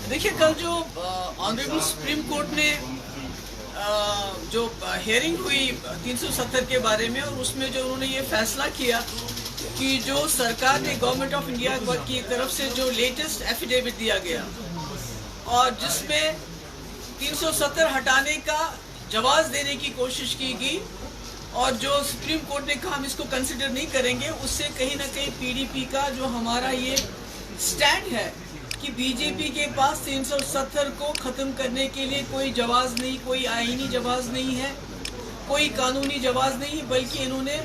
देखिए, कल जो ऑनरेबल सुप्रीम कोर्ट ने जो हियरिंग हुई 370 के बारे में, और उसमें जो उन्होंने ये फैसला किया कि जो सरकार ने गवर्नमेंट ऑफ इंडिया की तरफ से जो लेटेस्ट एफिडेविट दिया गया और जिसमें 370 हटाने का जवाब देने की कोशिश की गई, और जो सुप्रीम कोर्ट ने कहा हम इसको कंसिडर नहीं करेंगे, उससे कहीं ना कहीं पीडीपी का जो हमारा ये स्टैंड है कि बीजेपी के पास 370 को ख़त्म करने के लिए कोई जवाब नहीं, कोई आईनी जवाब नहीं है, कोई कानूनी जवाब नहीं, बल्कि इन्होंने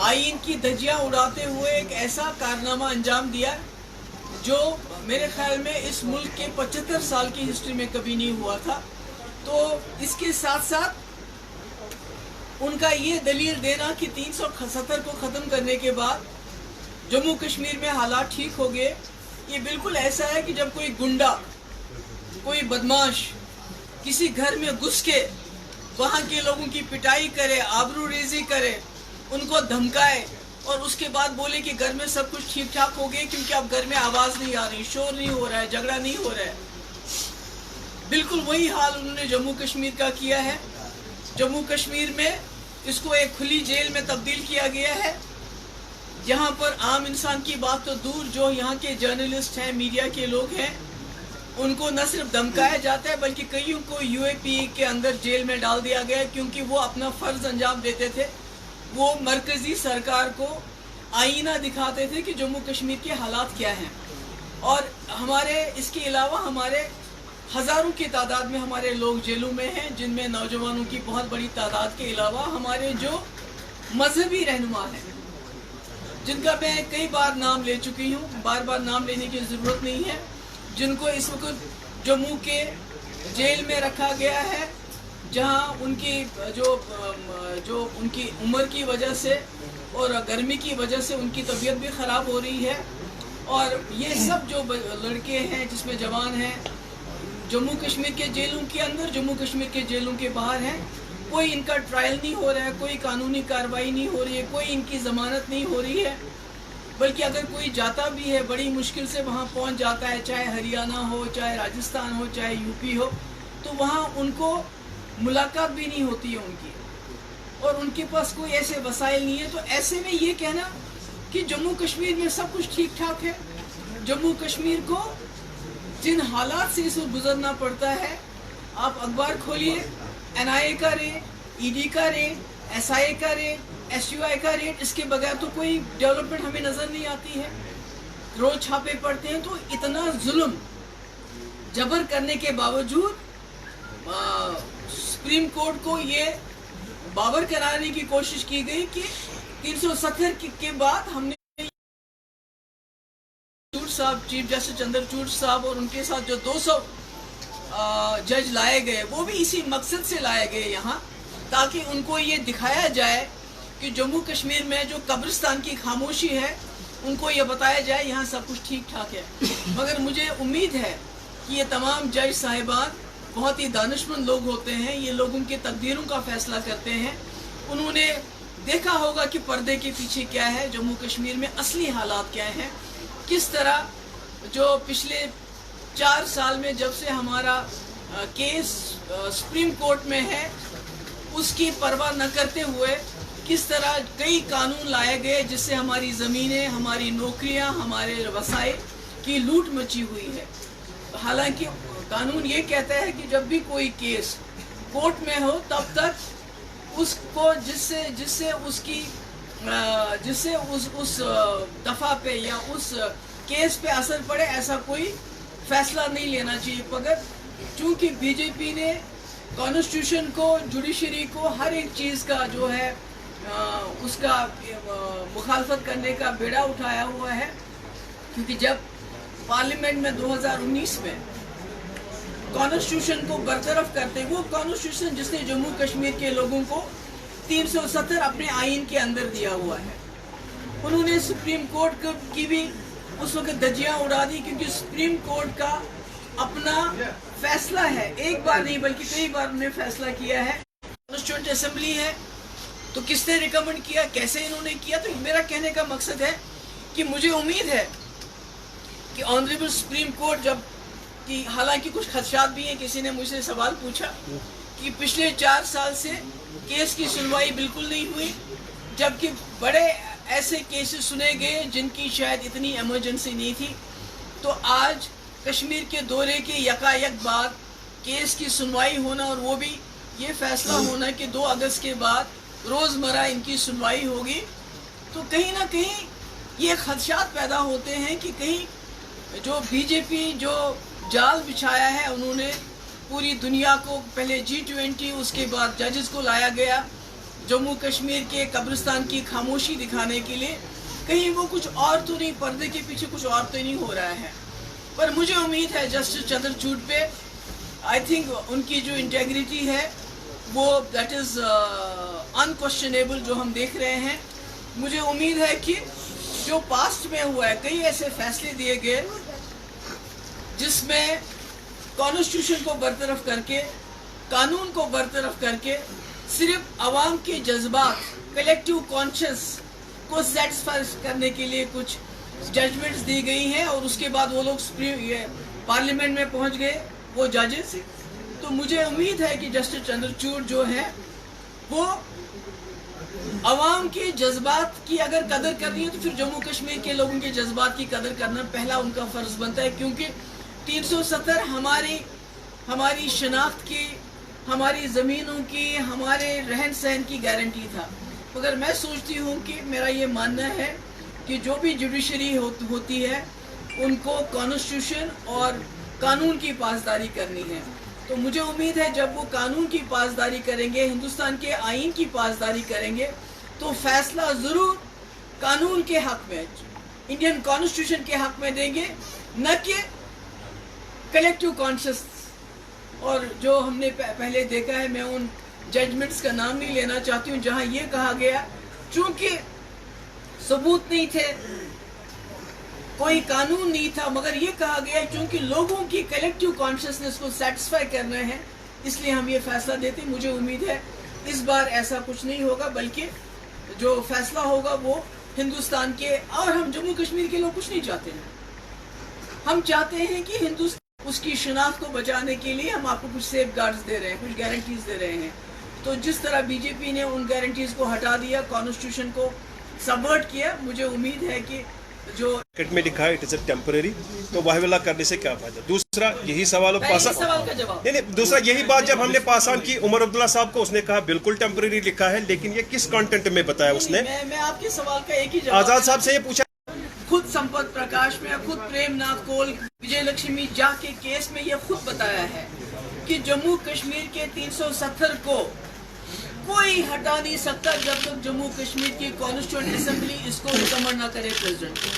आइन की धज्जियां उड़ाते हुए एक ऐसा कारनामा अंजाम दिया जो मेरे ख्याल में इस मुल्क के 75 साल की हिस्ट्री में कभी नहीं हुआ था। तो इसके साथ साथ उनका ये दलील देना कि 370 को ख़त्म करने के बाद जम्मू कश्मीर में हालात ठीक हो गए, ये बिल्कुल ऐसा है कि जब कोई गुंडा, कोई बदमाश किसी घर में घुस के वहाँ के लोगों की पिटाई करे, आबरूरेजी करे, उनको धमकाए और उसके बाद बोले कि घर में सब कुछ ठीक ठाक हो गया क्योंकि अब घर में आवाज़ नहीं आ रही, शोर नहीं हो रहा है, झगड़ा नहीं हो रहा है। बिल्कुल वही हाल उन्होंने जम्मू कश्मीर का किया है। जम्मू कश्मीर में इसको एक खुली जेल में तब्दील किया गया है, जहाँ पर आम इंसान की बात तो दूर, जो यहाँ के जर्नलिस्ट हैं, मीडिया के लोग हैं, उनको न सिर्फ धमकाया जाता है बल्कि कईयों को यूएपी के अंदर जेल में डाल दिया गया क्योंकि वो अपना फ़र्ज अंजाम देते थे। वो मरकज़ी सरकार को आईना दिखाते थे कि जम्मू कश्मीर के हालात क्या हैं। और हमारे इसके अलावा हमारे हज़ारों की तादाद में हमारे लोग जेलों में हैं, जिनमें नौजवानों की बहुत बड़ी तादाद के अलावा हमारे जो मजहबी रहनुमा हैं, जिनका मैं कई बार नाम ले चुकी हूँ, बार बार नाम लेने की ज़रूरत नहीं है, जिनको इस वक्त जम्मू के जेल में रखा गया है, जहाँ उनकी जो उनकी उम्र की वजह से और गर्मी की वजह से उनकी तबीयत भी ख़राब हो रही है। और ये सब जो लड़के हैं जिसमें जवान हैं, जम्मू कश्मीर के जेलों के अंदर, जम्मू कश्मीर के जेलों के बाहर हैं, कोई इनका ट्रायल नहीं हो रहा है, कोई कानूनी कार्रवाई नहीं हो रही है, कोई इनकी ज़मानत नहीं हो रही है, बल्कि अगर कोई जाता भी है बड़ी मुश्किल से वहाँ पहुँच जाता है, चाहे हरियाणा हो, चाहे राजस्थान हो, चाहे यूपी हो, तो वहाँ उनको मुलाकात भी नहीं होती है उनकी, और उनके पास कोई ऐसे वसाइल नहीं है। तो ऐसे में ये कहना कि जम्मू कश्मीर में सब कुछ ठीक ठाक है, जम्मू कश्मीर को जिन हालात से इसे गुजरना पड़ता है, आप अखबार खोलिए, एनआईए का रेट, ईडी का रेट, एसआईए का रेट, एसयूआई का रेट, इसके बगैर तो कोई डेवलपमेंट हमें नज़र नहीं आती है। रोज छापे पड़ते हैं। तो इतना जुल्म जबर करने के बावजूद सुप्रीम कोर्ट को ये बावर कराने की कोशिश की गई कि 370 के बाद हमने साहब, चीफ जस्टिस चंद्रचूड़ साहब और उनके साथ जो 200 जज लाए गए, वो भी इसी मकसद से लाए गए यहाँ, ताकि उनको ये दिखाया जाए कि जम्मू कश्मीर में जो कब्रिस्तान की खामोशी है, उनको ये बताया जाए यहाँ सब कुछ ठीक ठाक है। मगर मुझे उम्मीद है कि ये तमाम जज साहिबान बहुत ही दानिशमंद लोग होते हैं, ये लोगों के तकदीरों का फैसला करते हैं। उन्होंने देखा होगा कि पर्दे के पीछे क्या है, जम्मू कश्मीर में असली हालात क्या हैं, किस तरह जो पिछले 4 साल में जब से हमारा केस सुप्रीम कोर्ट में है, उसकी परवाह न करते हुए किस तरह कई कानून लाए गए जिससे हमारी ज़मीनें, हमारी नौकरियां, हमारे वसाइल की लूट मची हुई है। हालांकि कानून ये कहता है कि जब भी कोई केस कोर्ट में हो तब तक उसको जिससे उस दफ़ा पे या उस केस पे असर पड़े, ऐसा कोई फैसला नहीं लेना चाहिए। मगर चूंकि बीजेपी ने कॉन्स्टिट्यूशन को, जुडिशरी को, हर एक चीज़ का जो है उसका मुखालफत करने का बेड़ा उठाया हुआ है, क्योंकि जब पार्लियामेंट में 2019 में कॉन्स्टिट्यूशन को बरतरफ करते, वो कॉन्स्टिट्यूशन जिसने जम्मू कश्मीर के लोगों को 370 अपने आइन के अंदर दिया हुआ है, उन्होंने सुप्रीम कोर्ट की भी उस वक्त धज्जियां उड़ा दी, क्योंकि सुप्रीम कोर्ट का अपना फैसला है, एक बार नहीं बल्कि कई बार उन्होंने फैसला किया है। कॉन्स्टिट्यूएंट असेंबली है, तो किसने रिकमेंड किया, कैसे इन्होंने किया। तो मेरा कहने का मकसद है कि मुझे उम्मीद है कि ऑनरेबल सुप्रीम कोर्ट जब कि हालांकि कुछ खदशात भी हैं। किसी ने मुझसे सवाल पूछा कि पिछले 4 साल से केस की सुनवाई बिल्कुल नहीं हुई, जबकि बड़े ऐसे केसेस सुने गए जिनकी शायद इतनी इमरजेंसी नहीं थी। तो आज कश्मीर के दौरे के यकायक बाद केस की सुनवाई होना, और वो भी ये फैसला होना कि 2 अगस्त के बाद रोज़मर्रा इनकी सुनवाई होगी, तो कहीं ना कहीं ये खदशात पैदा होते हैं कि कहीं जो बीजेपी जो जाल बिछाया है, उन्होंने पूरी दुनिया को पहले G20, उसके बाद जजेस को लाया गया जम्मू कश्मीर के कब्रिस्तान की खामोशी दिखाने के लिए, कहीं वो कुछ और तो नहीं, पर्दे के पीछे कुछ और तो नहीं हो रहा है। पर मुझे उम्मीद है जस्टिस चंद्रचूड़ पे, आई थिंक उनकी जो इंटेग्रिटी है वो दैट इज़ अनक्वेश्चनेबल जो हम देख रहे हैं। मुझे उम्मीद है कि जो पास्ट में हुआ है, कई ऐसे फैसले दिए गए जिसमें कॉन्स्टिट्यूशन को बरतरफ करके, कानून को बरतरफ करके, सिर्फ आवाम के जज्बात, कलेक्टिव कॉन्शियस को सेटिस्फाई करने के लिए कुछ जजमेंट्स दी गई हैं, और उसके बाद वो लोग पार्लियामेंट में पहुंच गए वो जजेस। तो मुझे उम्मीद है कि जस्टिस चंद्रचूड़ जो है वो अवाम के जज्बात की अगर कदर करनी है तो फिर जम्मू कश्मीर के लोगों के जज्बात की कदर करना पहला उनका फ़र्ज़ बनता है, क्योंकि 370 हमारी शनाख्त की, हमारी ज़मीनों की, हमारे रहन सहन की गारंटी था। मगर मैं सोचती हूँ कि मेरा ये मानना है कि जो भी जुडिशरी होती है उनको कॉन्स्टिट्यूशन और कानून की पासदारी करनी है। तो मुझे उम्मीद है जब वो कानून की पासदारी करेंगे, हिंदुस्तान के आईन की पासदारी करेंगे, तो फैसला ज़रूर कानून के हक़ में, इंडियन कॉन्स्टिट्यूशन के हक़ में देंगे, न कि कलेक्टिव कॉन्शियस। और जो हमने पहले देखा है, मैं उन जजमेंट्स का नाम नहीं लेना चाहती हूँ जहाँ ये कहा गया चूँकि सबूत नहीं थे, कोई कानून नहीं था, मगर ये कहा गया क्योंकि लोगों की कलेक्टिव कॉन्शियसनेस को सेटिस्फाई करना है, इसलिए हम ये फैसला देते हैं। मुझे उम्मीद है इस बार ऐसा कुछ नहीं होगा, बल्कि जो फैसला होगा वो हिंदुस्तान के, और हम जम्मू कश्मीर के लोग कुछ नहीं चाहते हैं। हम चाहते हैं कि हिंदुस्तान उसकी शनाख्त को बचाने के लिए हम आपको कुछ सेफ गार्ड्स दे रहे हैं, कुछ गारंटीज दे रहे हैं। तो जिस तरह बीजेपी ने उन गारंटीज को हटा दिया, कॉन्स्टिट्यूशन को सबवर्ट किया, मुझे उम्मीद है कि जो में लिखा है इट इज टेम्पररी, तो वाहिवला करने से क्या फायदा। दूसरा यही सवाल सवाल का जवाब नहीं, दूसरा यही बात जब हमने पासान की उमर अब्दुल्ला साहब को, उसने कहा बिल्कुल टेम्पररी लिखा है, लेकिन ये किस कंटेंट में बताया उसने। मैं आपके सवाल का एक ही जवाब आजाद साहब से ये पूछा, खुद संपत प्रकाश में, खुद प्रेमनाथ कोल, विजय लक्ष्मी जा के केस में ये खुद बताया है कि जम्मू कश्मीर के 370 को कोई हटा नहीं सकता जब तक जम्मू कश्मीर की कॉन्स्टिट्यूएंट असेंबली इसको रिकमेंड ना करे प्रेसिडेंट को।